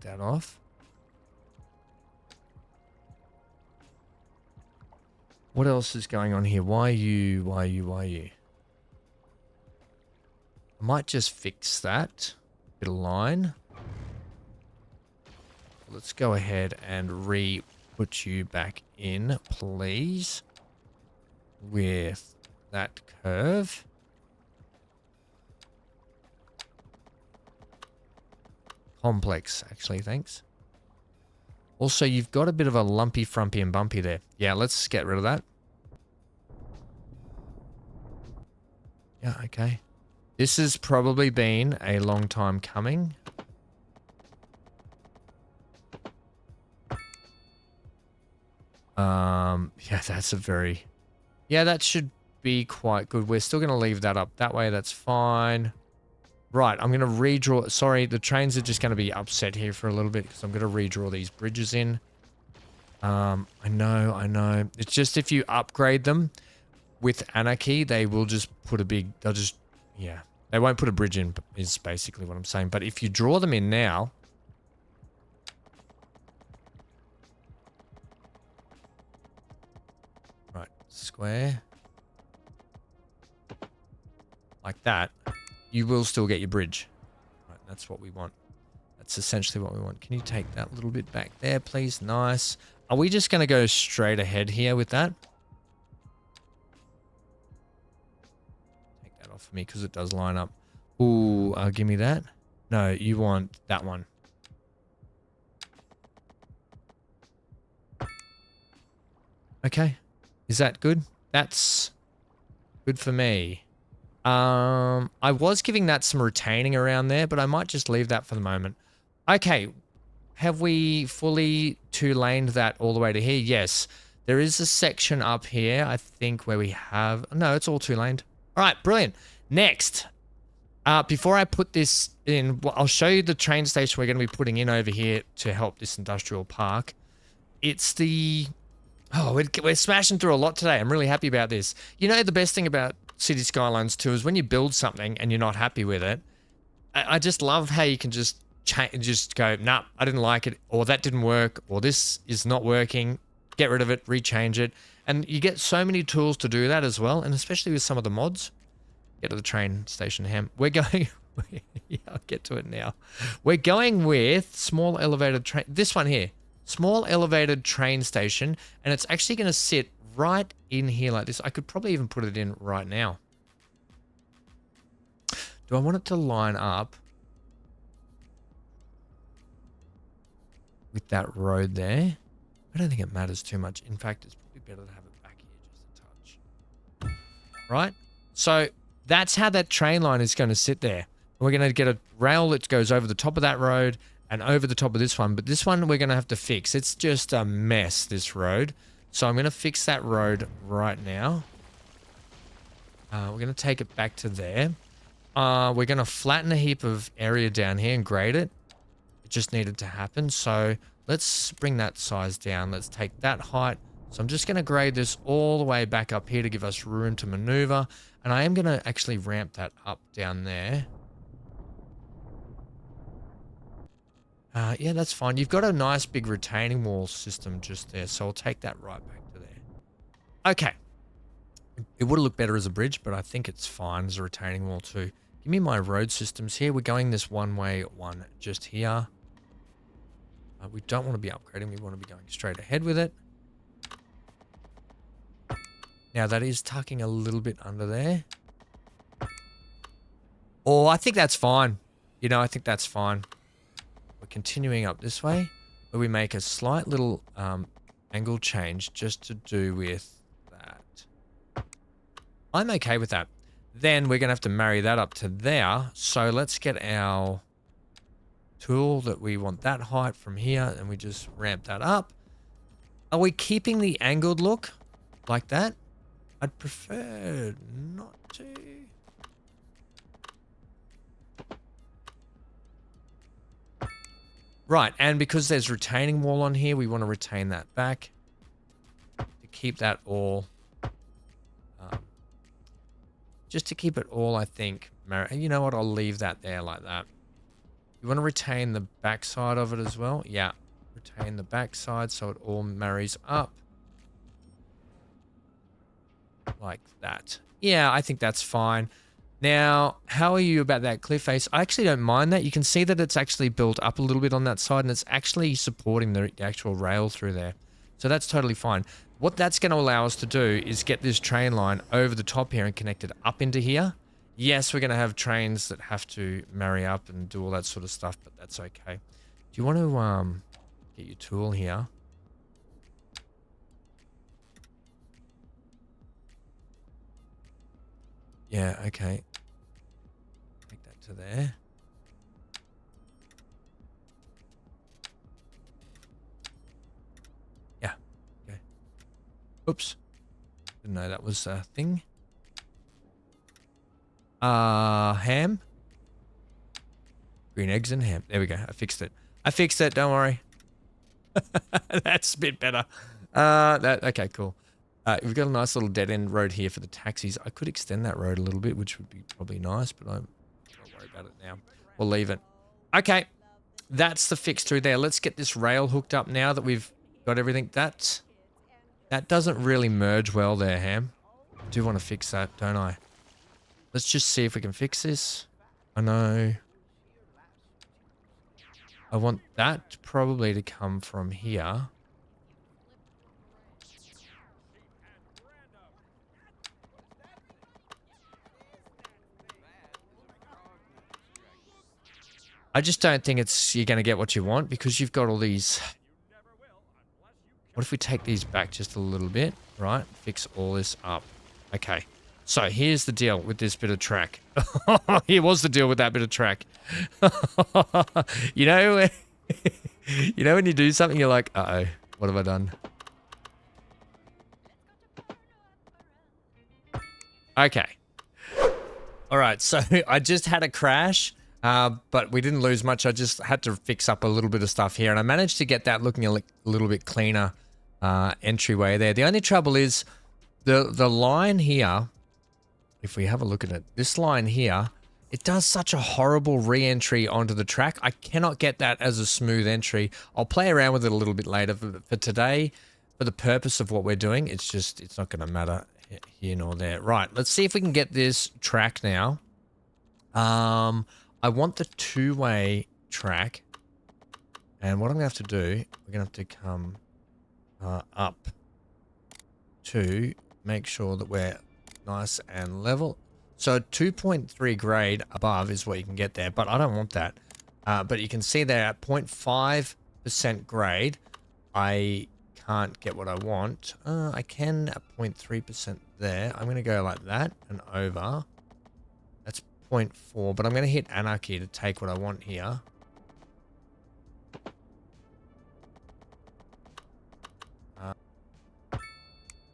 that off. What else is going on here? Why you? I might just fix that. Bit of line. Let's go ahead and put you back in, please. With that curve. Complex, actually, thanks. Also, you've got a bit of a lumpy, frumpy, and bumpy there. Yeah, let's get rid of that. Yeah, okay. This has probably been a long time coming. Yeah, that's a very... Yeah, that should be quite good. We're still going to leave that up that way. That's fine. Right, I'm going to redraw... Sorry, the trains are just going to be upset here for a little bit because I'm going to redraw these bridges in. I know. It's just if you upgrade them with anarchy, they will just put a big... They'll just... Yeah. They won't put a bridge in, is basically what I'm saying. But if you draw them in now... Right, square. Like that. You will still get your bridge. Right, that's what we want. That's essentially what we want. Can you take that little bit back there, please? Nice. Are we just going to go straight ahead here with that? Take that off for me because it does line up. Ooh, give me that. No, you want that one. Okay. Is that good? That's good for me. I was giving that some retaining around there, but I might just leave that for the moment. Okay. Have we fully two-laned that all the way to here? Yes. There is a section up here, I think, where we have... No, it's all two-laned. All right, brilliant. Next. Before I put this in, I'll show you the train station we're going to be putting in over here to help this industrial park. It's the... Oh, we're smashing through a lot today. I'm really happy about this. You know, the best thing about City Skylines 2 is when you build something and you're not happy with it, I just love how you can just go, nah, I didn't like it, or that didn't work, or this is not working, get rid of it, rechange it. And you get so many tools to do that as well, and especially with some of the mods. Get to the train station, Ham. We're going... Yeah, I'll get to it now. We're going with small elevated train... This one here. Small elevated train station, and it's actually going to sit right in here like this. I could probably even put it in right now. Do I want it to line up with that road there? I don't think it matters too much. In fact, it's probably better to have it back here just a touch. Right? So that's how that train line is going to sit there. We're going to get a rail that goes over the top of that road, and over the top of this one. But this one we're going to have to fix. It's just a mess, this road. So I'm going to fix that road right now. We're going to take it back to there. We're going to flatten a heap of area down here and grade it. It just needed to happen. So let's bring that size down. Let's take that height. So I'm just going to grade this all the way back up here to give us room to maneuver. And I am going to actually ramp that up down there. Yeah, that's fine. You've got a nice big retaining wall system just there. So I'll take that right back to there. Okay. It would have looked better as a bridge, but I think it's fine as a retaining wall too. Give me my road systems here. We're going this one-way one just here. We don't want to be upgrading. We want to be going straight ahead with it. Now that is tucking a little bit under there. Oh, I think that's fine. You know, I think that's fine. We're continuing up this way, where we make a slight little angle change just to do with that. I'm okay with that. Then we're going to have to marry that up to there. So let's get our tool that we want that height from here, and we just ramp that up. Are we keeping the angled look like that? I'd prefer not to. Right, and because there's retaining wall on here, we want to retain that back to keep that all. Just to keep it all, I think. You know what? I'll leave that there like that. You want to retain the back side of it as well? Yeah, retain the back side so it all marries up. Like that. Yeah, I think that's fine. Now, how are you about that cliff face? I actually don't mind that. You can see that it's actually built up a little bit on that side, and it's actually supporting the actual rail through there. So that's totally fine. What that's going to allow us to do is get this train line over the top here and connect it up into here. Yes, we're going to have trains that have to marry up and do all that sort of stuff, but that's okay. Do you want to get your tool here? Yeah, okay. Take that to there. Yeah, okay. Oops. Didn't know that was a thing. Ham? Green eggs and ham. There we go. I fixed it. I fixed it. Don't worry. That's a bit better. Okay, cool. We've got a nice little dead end road here for the taxis. I could extend that road a little bit, which would be probably nice, but I'm not worried about it now. We'll leave it. Okay, that's the fix through there. Let's get this rail hooked up now that we've got everything. That doesn't really merge well there, Ham. I do want to fix that, don't I? Let's just see if we can fix this. I know. I want that probably to come from here. I just don't think you're going to get what you want because you've got all these. What if we take these back just a little bit, right? Fix all this up. Okay. So here's the deal with this bit of track. Here was the deal with that bit of track. You know, you know when you do something, you're like, uh-oh, what have I done? Okay. All right, so I just had a crash. But we didn't lose much. I just had to fix up a little bit of stuff here, and I managed to get that looking a little bit cleaner entryway there. The only trouble is the line here, if we have a look at it, this line here, it does such a horrible re-entry onto the track. I cannot get that as a smooth entry. I'll play around with it a little bit later. For today, for the purpose of what we're doing, it's not going to matter here nor there. Right, let's see if we can get this track now. I want the two-way track, and what I'm going to have to do, we're going to have to come up to make sure that we're nice and level. So 2.3 grade above is what you can get there, but I don't want that. But you can see there at 0.5% grade, I can't get what I want. I can at 0.3% there. I'm going to go like that and over. That's 0.4, but I'm going to hit anarchy to take what I want here.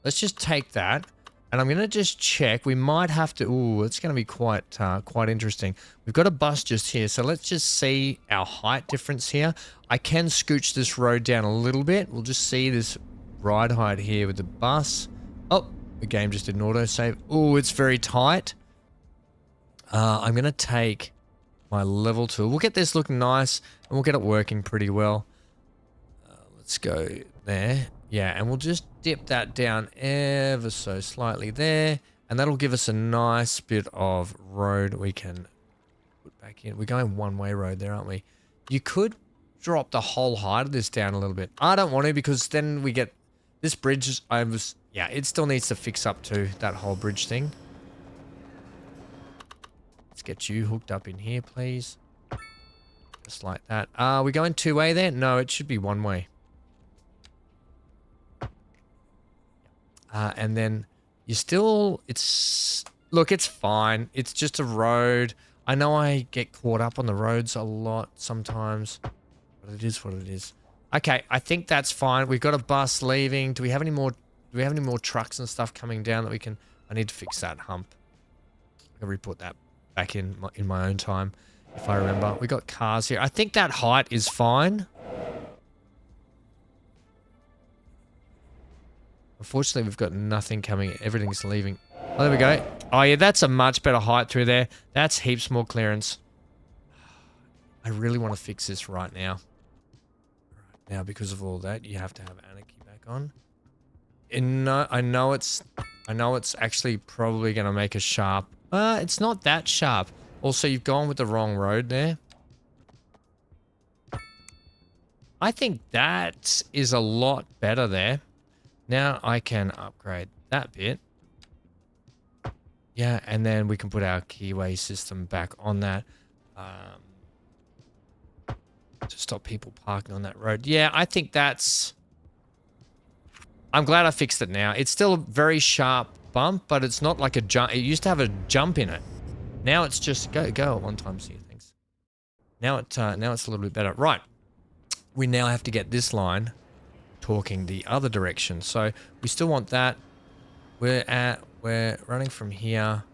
Let's just take that. And I'm going to just check. We might have to... Ooh, it's going to be quite interesting. We've got a bus just here. So let's just see our height difference here. I can scooch this road down a little bit. We'll just see this ride height here with the bus. Oh, the game just did an autosave. Ooh, it's very tight. I'm going to take my level tool. We'll get this looking nice. And we'll get it working pretty well. Let's go there. Yeah, and we'll just dip that down ever so slightly there. And that'll give us a nice bit of road we can put back in. We're going one-way road there, aren't we? You could drop the whole height of this down a little bit. I don't want to because then we get... This bridge, yeah, it still needs to fix up to that whole bridge thing. Let's get you hooked up in here, please. Just like that. Are we going two-way there? No, it should be one-way. And then you still, look, it's fine. It's just a road. I know I get caught up on the roads a lot sometimes, but it is what it is. Okay, I think that's fine. We've got a bus leaving. Do we have any more trucks and stuff coming down that we can, I need to fix that hump. I'll re-put that back in my own time, if I remember. We got cars here. I think that height is fine. Unfortunately, we've got nothing coming. Everything's leaving. Oh, there we go. Oh, yeah, that's a much better height through there. That's heaps more clearance. I really want to fix this right now. Right now, because of all that, you have to have Anarchy back on. And I know it's actually probably going to make us sharp. It's not that sharp. Also, you've gone with the wrong road there. I think that is a lot better there. Now I can upgrade that bit. Yeah, and then we can put our keyway system back on that. To stop people parking on that road. Yeah, I think that's... I'm glad I fixed it now. It's still a very sharp bump, but it's not like a jump. It used to have a jump in it. Now it's just... Go at one time, see, thanks. Now it's a little bit better. Right. We now have to get this line talking the other direction. So we still want that. We're running from here.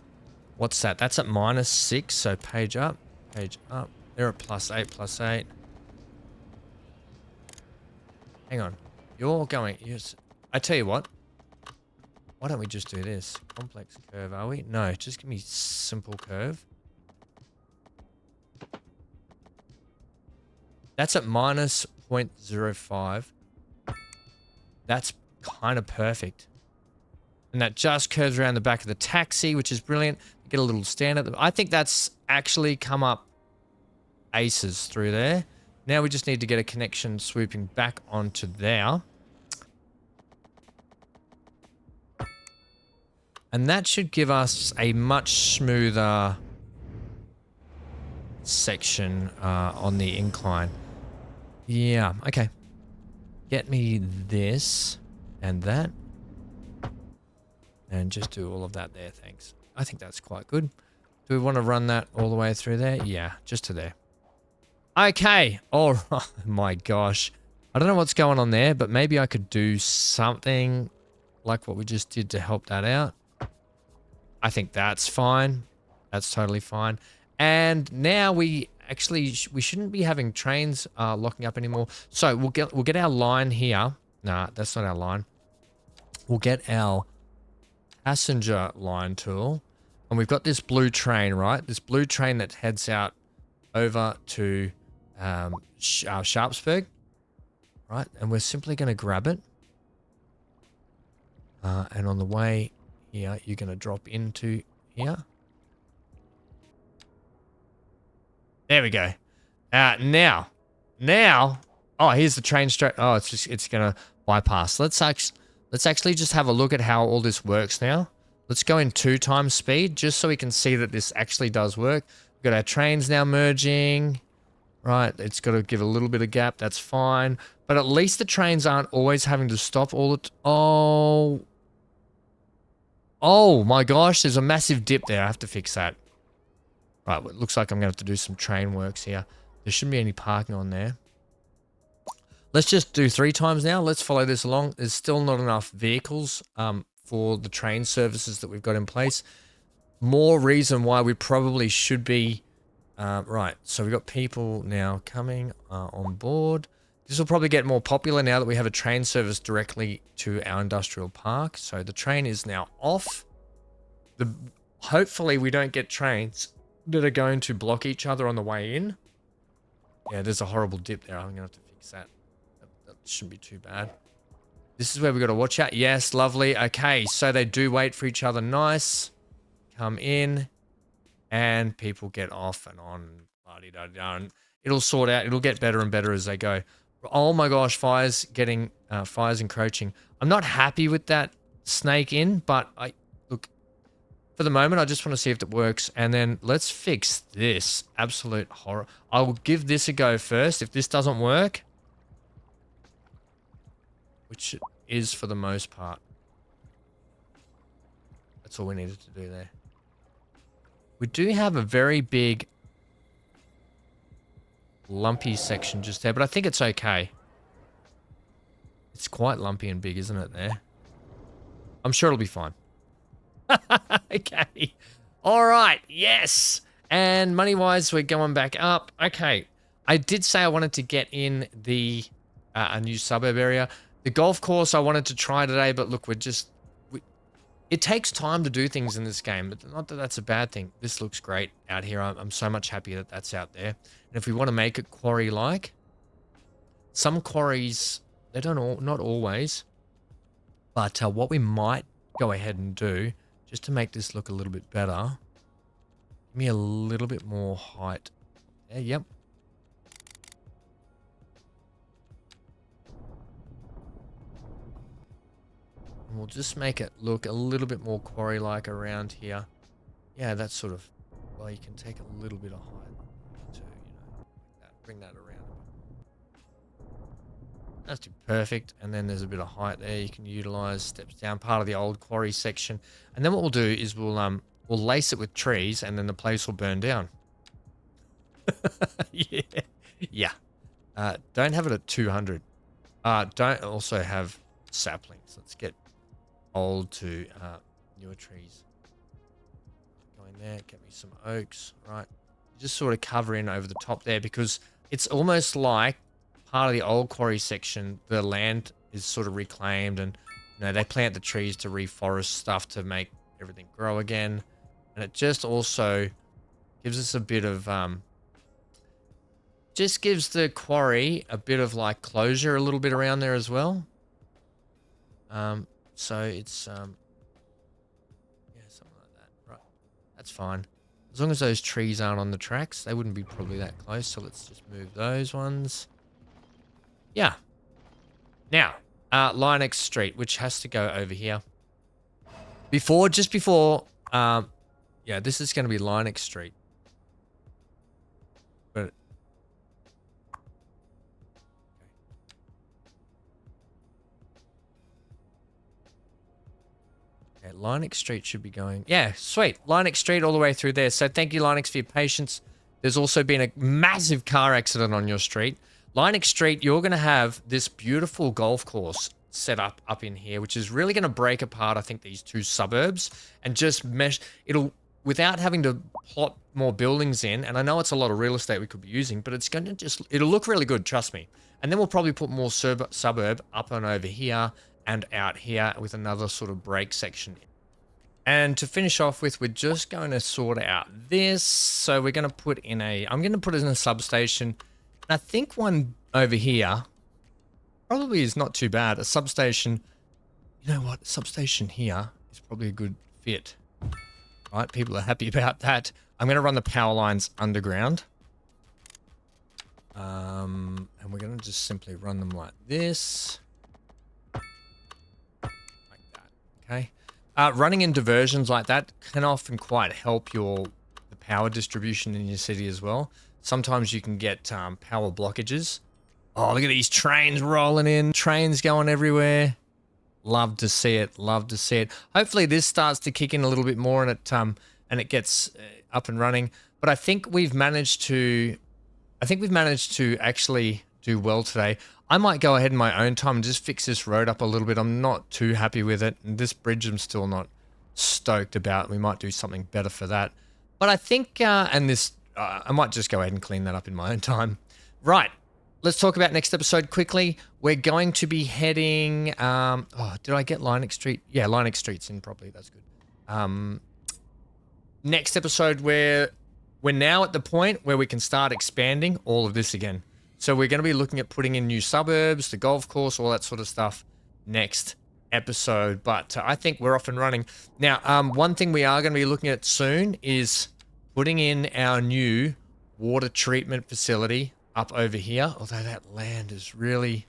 What's that? That's at -6. So page up, page up. They're at +8. Hang on. You're going. Yes. I tell you what. Why don't we just do this? Complex curve, are we? No, just give me simple curve. That's at -0.05. That's kind of perfect. And that just curves around the back of the taxi, which is brilliant. Get a little stand at the... I think that's actually come up aces through there. Now we just need to get a connection swooping back onto there. And that should give us a much smoother section on the incline. Yeah, okay. Get me this and that. And just do all of that there, thanks. I think that's quite good. Do we want to run that all the way through there? Yeah, just to there. Okay. Oh my gosh. I don't know what's going on there, but maybe I could do something like what we just did to help that out. I think that's fine. That's totally fine. And now we shouldn't be having trains locking up anymore. So we'll get our line here. Nah, that's not our line. We'll get our passenger line tool. And we've got this blue train, right? This blue train that heads out over to Sharpsburg. Right? And we're simply going to grab it. And on the way here, you're going to drop into here. There we go. Now. Oh, here's the train straight. Oh, it's going to bypass. Let's actually just have a look at how all this works now. Let's go in 2 times speed just so we can see that this actually does work. We've got our trains now merging. Right, it's got to give a little bit of gap. That's fine. But at least the trains aren't always having to stop all the... Oh my gosh, there's a massive dip there. I have to fix that. Right, well, it looks like I'm going to have to do some train works here. There shouldn't be any parking on there. Let's just do 3 times now. Let's follow this along. There's still not enough vehicles for the train services that we've got in place. More reason why we probably should be... right, so we've got people now coming on board. This will probably get more popular now that we have a train service directly to our industrial park. So the train is now off. Hopefully we don't get trains that are going to block each other on the way in. Yeah, there's a horrible dip there. I'm going to have to fix that. That shouldn't be too bad. This is where we got to watch out. Yes, lovely. Okay, so they do wait for each other. Nice. Come in. And people get off and on. And it'll sort out. It'll get better and better as they go. Oh my gosh, fire's encroaching. I'm not happy with that snake in, but look, for the moment, I just want to see if it works. And then let's fix this. Absolute horror. I will give this a go first. If this doesn't work, which it is for the most part. That's all we needed to do there. We do have a very big lumpy section just there, but I think it's okay. It's quite lumpy and big, isn't it, there? I'm sure it'll be fine. Okay. All right. Yes. And money-wise, we're going back up. Okay. I did say I wanted to get in the a new suburb area. The golf course I wanted to try today, but look, it takes time to do things in this game, but not that that's a bad thing. This looks great out here. I'm so much happy that that's out there. And if we want to make it quarry-like, some quarries, they don't not always, but what we might go ahead and do, just to make this look a little bit better, give me a little bit more height. Yeah, yep. And we'll just make it look a little bit more quarry-like around here. Yeah, that's sort of, well, you can take a little bit of height too, like that. Bring that around. That's perfect. And then there's a bit of height there you can utilize. Steps down, part of the old quarry section. And then what we'll do is we'll lace it with trees, and then the place will burn down. Yeah. Don't have it at 200. Don't also have saplings. Let's get old to newer trees. Go in there, get me some oaks. Right. Just sort of cover in over the top there, because it's almost like part of the old quarry section, the land is sort of reclaimed, and they plant the trees to reforest stuff to make everything grow again. And it just also gives us a bit of just gives the quarry a bit of like closure a little bit around there as well. So it's yeah, something like that. Right, that's fine as long as those trees aren't on the tracks. They wouldn't be probably that close, so let's just move those ones. Yeah. Now, Linux Street, which has to go over here. Just before, yeah, this is going to be Linux Street. But okay, Linux Street should be going. Yeah, sweet. Linux Street all the way through there. So thank you, Linux, for your patience. There's also been a massive car accident on your street. Linux Street, you're going to have this beautiful golf course set up in here, which is really going to break apart, I think, these two suburbs and just mesh. It'll, without having to plot more buildings in, and I know it's a lot of real estate we could be using, but it's going to just, it'll look really good, trust me. And then we'll probably put more suburb up and over here and out here with another sort of break section. And to finish off with, we're just going to sort out this. So we're going to put in I'm going to put it in a substation. I think one over here probably is not too bad. A substation, you know what? A substation here is probably a good fit. Right? People are happy about that. I'm going to run the power lines underground. And we're going to just simply run them like this. Like that. Okay. Running in diversions like that can often quite help the power distribution in your city as well. Sometimes you can get power blockages. Oh, look at these trains rolling in. Trains going everywhere. Love to see it. Love to see it. Hopefully this starts to kick in a little bit more and it gets up and running. But I think we've managed to actually do well today. I might go ahead in my own time and just fix this road up a little bit. I'm not too happy with it. And this bridge I'm still not stoked about. We might do something better for that. But I think, I might just go ahead and clean that up in my own time. Right. Let's talk about next episode quickly. We're going to be heading, did I get Linex Street? Yeah, Linex Street's in properly. That's good. Next episode, we're now at the point where we can start expanding all of this again. So we're going to be looking at putting in new suburbs, the golf course, all that sort of stuff next episode. But I think we're off and running. Now, one thing we are going to be looking at soon is putting in our new water treatment facility up over here. Although that land is really,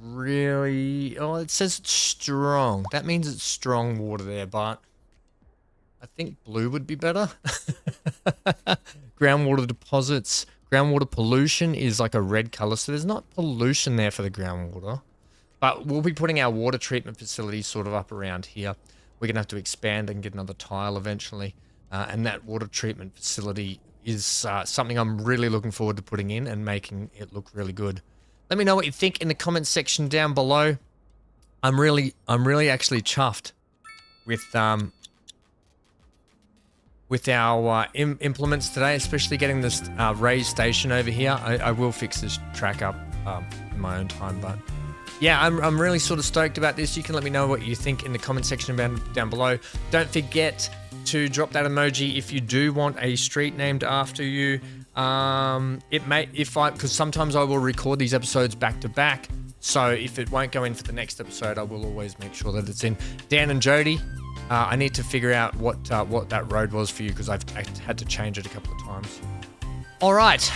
it says it's strong. That means it's strong water there, but I think blue would be better. Groundwater deposits. Groundwater pollution is like a red color, so there's not pollution there for the groundwater. But we'll be putting our water treatment facility sort of up around here. We're going to have to expand and get another tile eventually. And that water treatment facility is something I'm really looking forward to putting in and making it look really good. Let me know what you think in the comments section down below. I'm really actually chuffed with our implements today, especially getting this raised station over here. I will fix this track up in my own time, but yeah, I'm really sort of stoked about this. You can let me know what you think in the comment section down below. Don't forget to drop that emoji if you do want a street named after you. Because sometimes I will record these episodes back to back. So if it won't go in for the next episode, I will always make sure that it's in. Dan and Jody, I need to figure out what that road was for you because I've had to change it a couple of times. All right,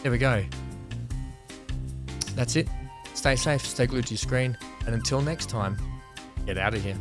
there we go. That's it. Stay safe, stay glued to your screen, and until next time, get out of here.